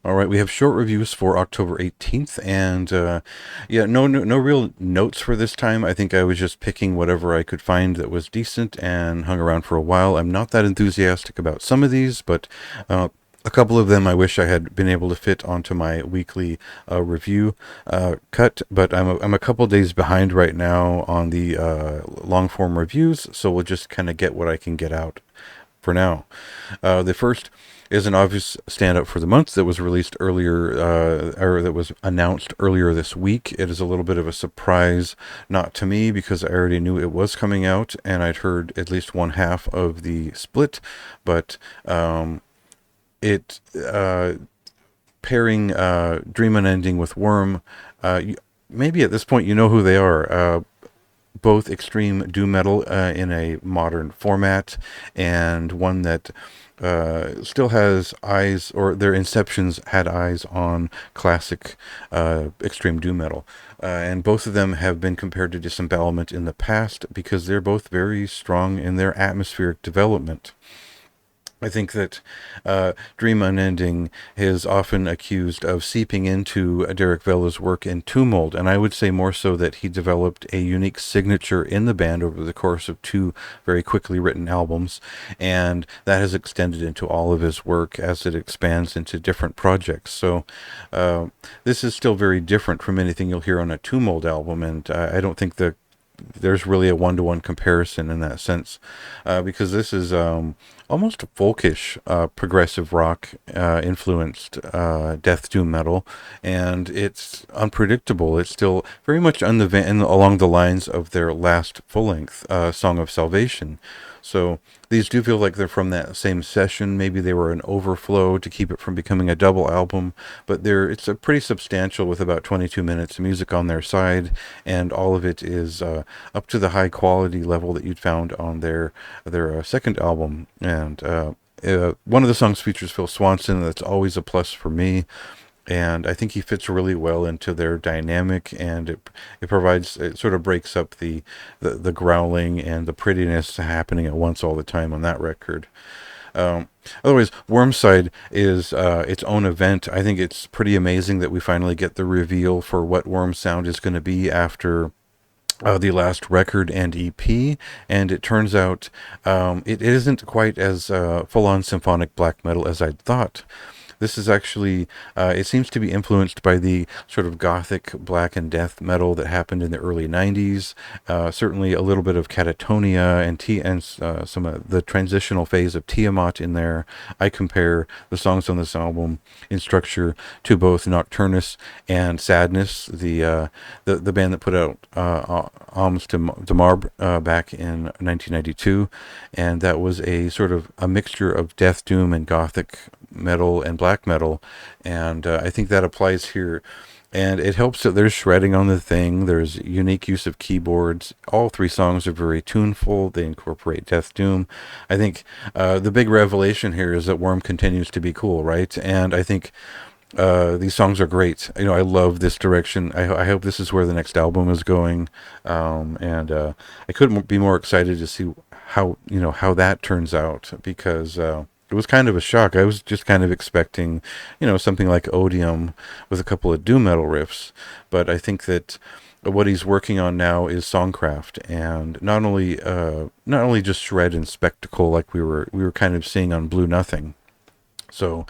All right, we have short reviews for October 18th, and yeah, no real notes for this time. I think I was just picking whatever I could find that was decent and hung around for a while. I'm not that enthusiastic about some of these, but uh, a couple of them I wish I had been able to fit onto my weekly review cut, but I'm a couple days behind right now on the long form reviews, so we'll just kind of get what I can get out for now. The first is an obvious standout for the month that was released earlier, or that was announced earlier this week. It is a little bit of a surprise, not to me, because I already knew it was coming out, and I'd heard at least one half of the split, but it pairing Dream Unending with Worm. Maybe at this point you know who they are. Both extreme doom metal in a modern format, and one that still has eyes, or their inceptions had eyes on classic extreme doom metal. And both of them have been compared to Disembowelment in the past because they're both very strong in their atmospheric development. I think that Dream Unending is often accused of seeping into Derek Vella's work in Tumult, and I would say more so that he developed a unique signature in the band over the course of two very quickly written albums, and that has extended into all of his work as it expands into different projects. So this is still very different from anything you'll hear on a Tumult album, and I don't think there's really a one-to-one comparison in that sense, because this is almost folkish progressive rock influenced death doom metal, and it's unpredictable. It's still very much along the lines of their last full-length Song of Salvation. So these do feel like they're from that same session. Maybe they were an overflow to keep it from becoming a double album, but it's a pretty substantial, with about 22 minutes of music on their side, and all of it is up to the high quality level that you'd found on their second album. And one of the songs features Phil Swanson. That's always a plus for me, and I think he fits really well into their dynamic, and it sort of breaks up the growling and the prettiness happening at once all the time on that record. Um, Otherwise, Wormside is its own event. I think it's pretty amazing that we finally get the reveal for what Worm sound is going to be after the last record and EP, and it turns out it isn't quite as full-on symphonic black metal as I'd thought. This is actually, it seems to be influenced by the sort of gothic black and death metal that happened in the early 90s. Certainly a little bit of Catatonia and some of the transitional phase of Tiamat in there. I compare the songs on this album in structure to both Nocturnus and Sadness, the band that put out Alms to Marb back in 1992, and that was a sort of a mixture of death doom and gothic metal and black metal, and I think that applies here. And it helps that there's shredding on the thing. There's unique use of keyboards. All three songs are very tuneful. They incorporate death doom. I think the big revelation here is that Worm continues to be cool, right? And I think these songs are great. You know, I love this direction. I hope this is where the next album is going, and I couldn't be more excited to see how that turns out, because it was kind of a shock. I was just kind of expecting, something like Odium with a couple of doom metal riffs, but I think that what he's working on now is songcraft, and not only just shred and spectacle like we were kind of seeing on Blue Nothing. So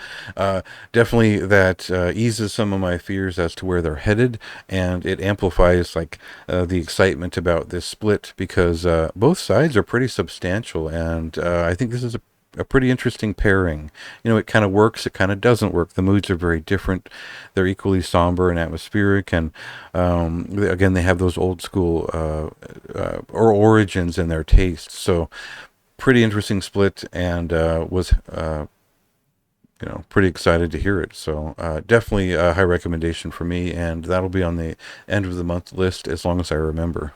definitely that eases some of my fears as to where they're headed, and it amplifies the excitement about this split, because both sides are pretty substantial, and I think this is a pretty interesting pairing. It kind of works, it kind of doesn't work. The moods are very different. They're equally somber and atmospheric, and again, they have those old school or origins in their tastes. So pretty interesting split, and was pretty excited to hear it. So definitely a high recommendation for me, and that'll be on the end of the month list as long as I remember.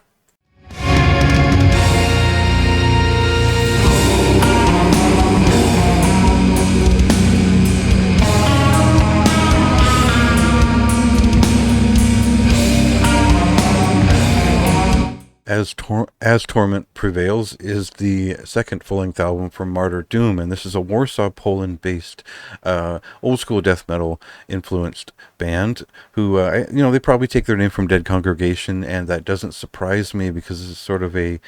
As Torment Prevails is the second full-length album from Martyr Doom, and this is a Warsaw, Poland-based old school death metal influenced band who, they probably take their name from Dead Congregation, and that doesn't surprise me because it's sort of a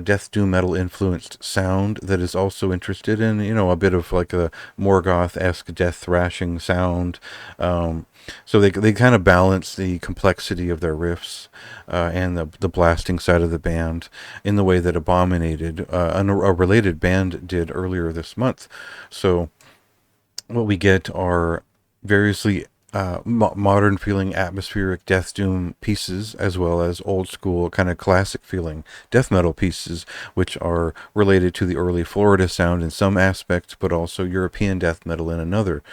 death doom metal influenced sound that is also interested in, a bit of like a Morgoth-esque death thrashing sound. So they kind of balance the complexity of their riffs and the blasting side of the band in the way that Abominated, a related band, did earlier this month. So what we get are variously modern feeling atmospheric death doom pieces, as well as old school kind of classic feeling death metal pieces, which are related to the early Florida sound in some aspects, but also European death metal in another.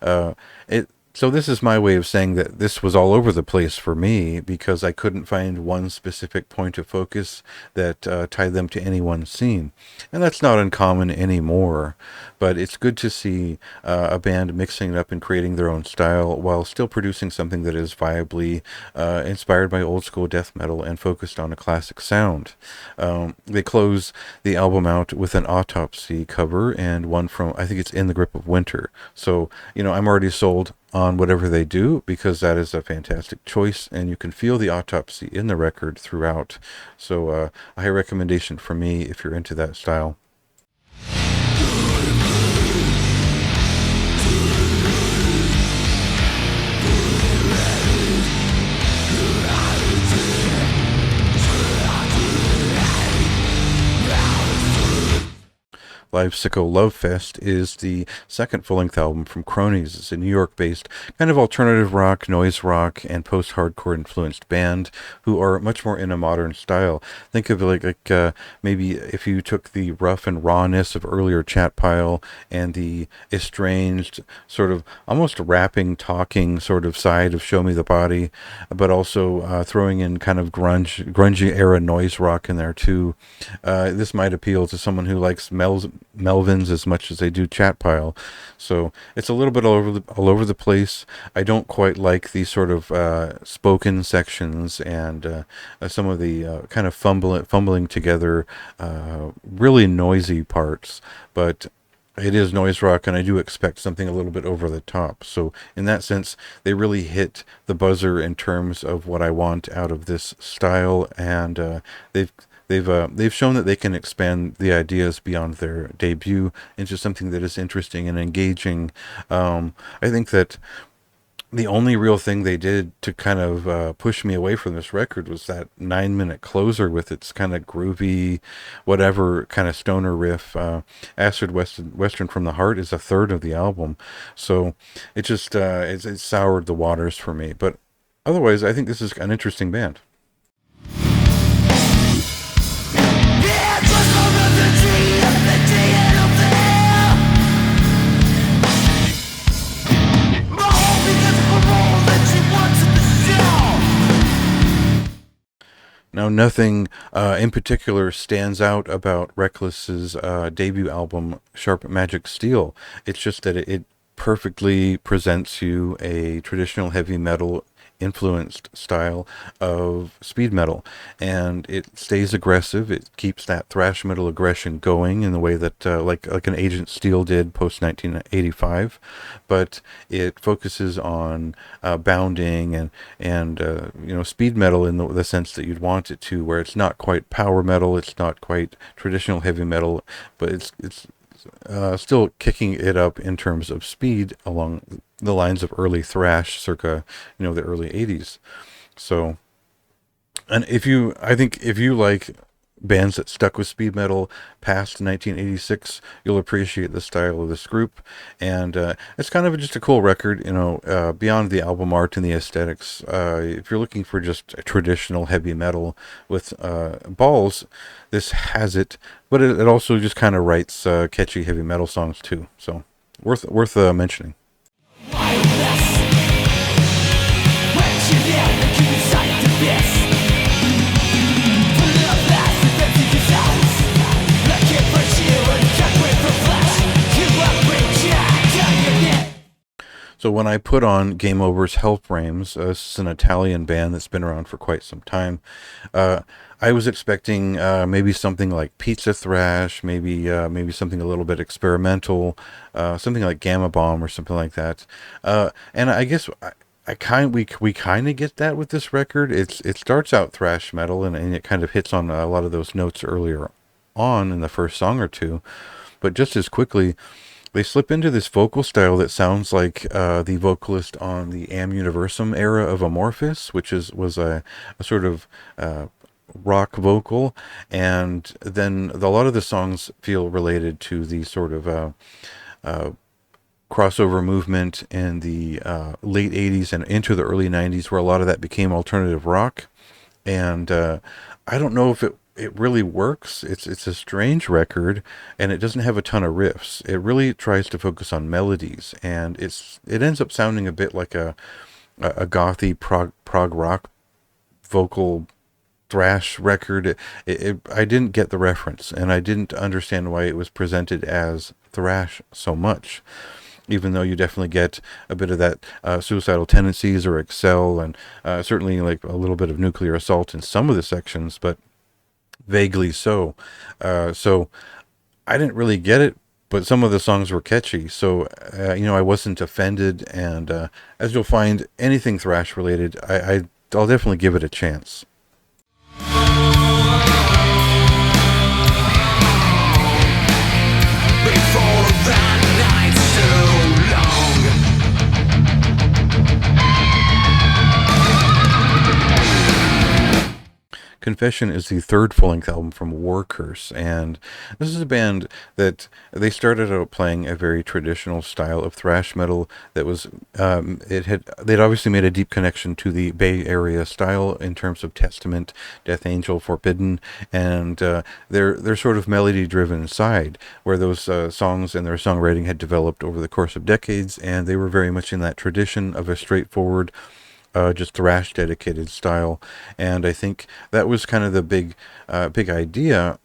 Uh, it So this is my way of saying that this was all over the place for me because I couldn't find one specific point of focus that tied them to any one scene. And that's not uncommon anymore, but it's good to see a band mixing it up and creating their own style while still producing something that is viably inspired by old school death metal and focused on a classic sound. They close the album out with an Autopsy cover and one from, I think it's In the Grip of Winter. So, I'm already sold on whatever they do because that is a fantastic choice, and you can feel the Autopsy in the record throughout. So a high recommendation for me if you're into that style. Live Sicko Love Fest is the second full-length album from Cronies. It's a New York-based kind of alternative rock, noise rock, and post-hardcore influenced band who are much more in a modern style. Think of it like maybe if you took the rough and rawness of earlier Chat Pile and the estranged sort of almost rapping, talking sort of side of Show Me the Body, but also throwing in kind of grungy era noise rock in there too. This might appeal to someone who likes Melvins as much as they do Chat Pile. So it's a little bit all over the place. I don't quite like the sort of spoken sections and some of the kind of fumbling together, really noisy parts, but it is noise rock, and I do expect something a little bit over the top. So in that sense, they really hit the buzzer in terms of what I want out of this style, and they've shown that they can expand the ideas beyond their debut into something that is interesting and engaging. I think that the only real thing they did to kind of push me away from this record was that 9-minute closer with its kind of groovy, whatever kind of stoner riff. Acid Western from the Heart is a third of the album, so it just it soured the waters for me. But otherwise, I think this is an interesting band. Now, nothing in particular stands out about Reckless's debut album, Sharp Magic Steel. It's just that it perfectly presents you a traditional heavy metal influenced style of speed metal, and it stays aggressive. It keeps that thrash metal aggression going in the way that like an Agent Steel did post 1985, but it focuses on bounding and speed metal in the sense that you'd want it to, where it's not quite power metal, it's not quite traditional heavy metal, but it's still kicking it up in terms of speed along the lines of early thrash circa the early 80s. So, and I think if you like bands that stuck with speed metal past 1986, you'll appreciate the style of this group. And it's kind of just a cool record, beyond the album art and the aesthetics. If you're looking for just traditional heavy metal with balls, this has it, but it also just kind of writes catchy heavy metal songs too. So worth mentioning. So So when I put on Game Over's Hell Frames, this is an Italian band that's been around for quite some time. Uh, I was expecting maybe something like pizza thrash, maybe something a little bit experimental, something like Gamma Bomb or something like that. And I guess we kind of get that with this record. It starts out thrash metal and it kind of hits on a lot of those notes earlier on in the first song or two, but just as quickly they slip into this vocal style that sounds like the vocalist on the Am Universum era of Amorphis, which was a sort of rock vocal, and then a lot of the songs feel related to the sort of uh, crossover movement in the late 80s and into the early 90s, where a lot of that became alternative rock. And I don't know if it really works. It's a strange record, and it doesn't have a ton of riffs. It really tries to focus on melodies, and it ends up sounding a bit like a gothy prog rock vocal thrash record. I didn't get the reference, and I didn't understand why it was presented as thrash so much, even though you definitely get a bit of that suicidal tendencies or excel, and certainly like a little bit of nuclear assault in some of the sections, but vaguely so. So I didn't really get it, but some of the songs were catchy. So, I wasn't offended. And as you'll find, anything thrash related, I'll definitely give it a chance. Before that night's too long. Confession is the third full-length album from War Curse, and this is a band that they started out playing a very traditional style of thrash metal that was they'd obviously made a deep connection to the Bay Area style in terms of Testament, Death Angel, Forbidden, and their sort of melody-driven side, where those songs and their songwriting had developed over the course of decades, and they were very much in that tradition of a straightforward just thrash dedicated style. And I think that was kind of the big idea.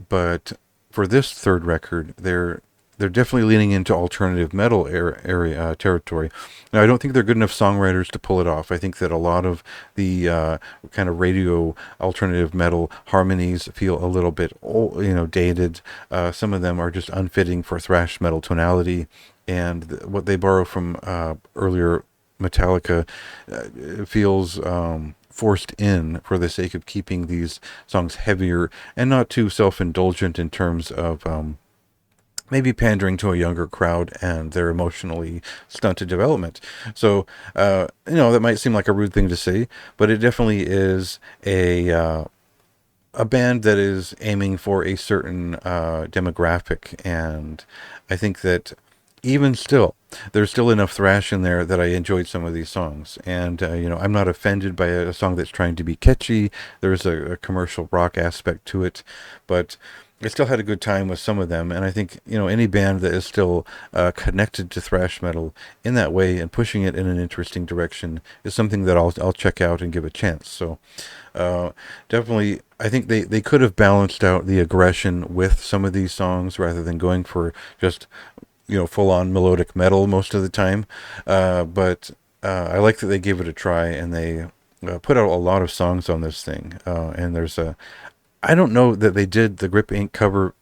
But for this third record, they're definitely leaning into alternative metal area territory. Now, I don't think they're good enough songwriters to pull it off. I think that a lot of the kind of radio alternative metal harmonies feel a little bit old, dated. Some of them are just unfitting for thrash metal tonality, and what they borrow from earlier Metallica feels forced in for the sake of keeping these songs heavier and not too self-indulgent in terms of maybe pandering to a younger crowd and their emotionally stunted development. So, that might seem like a rude thing to say, but it definitely is a band that is aiming for a certain demographic, and I think that even still, there's still enough thrash in there that I enjoyed some of these songs. And, I'm not offended by a song that's trying to be catchy. There's a commercial rock aspect to it, but I still had a good time with some of them. And I think, any band that is still connected to thrash metal in that way and pushing it in an interesting direction is something that I'll check out and give a chance. So definitely, I think they could have balanced out the aggression with some of these songs rather than going for just full-on melodic metal most of the time. But I like that they gave it a try, and they put out a lot of songs on this thing. And I don't know that they did the Grip Inc. cover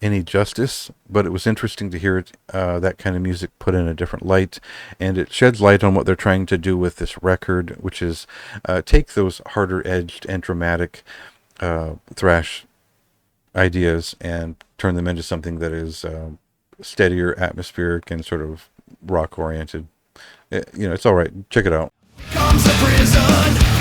any justice, but it was interesting to hear it, that kind of music put in a different light, and it sheds light on what they're trying to do with this record, which is take those harder-edged and dramatic thrash ideas and turn them into something that is steadier, atmospheric, and sort of rock oriented. It's all right. Check it out. Comes a prison.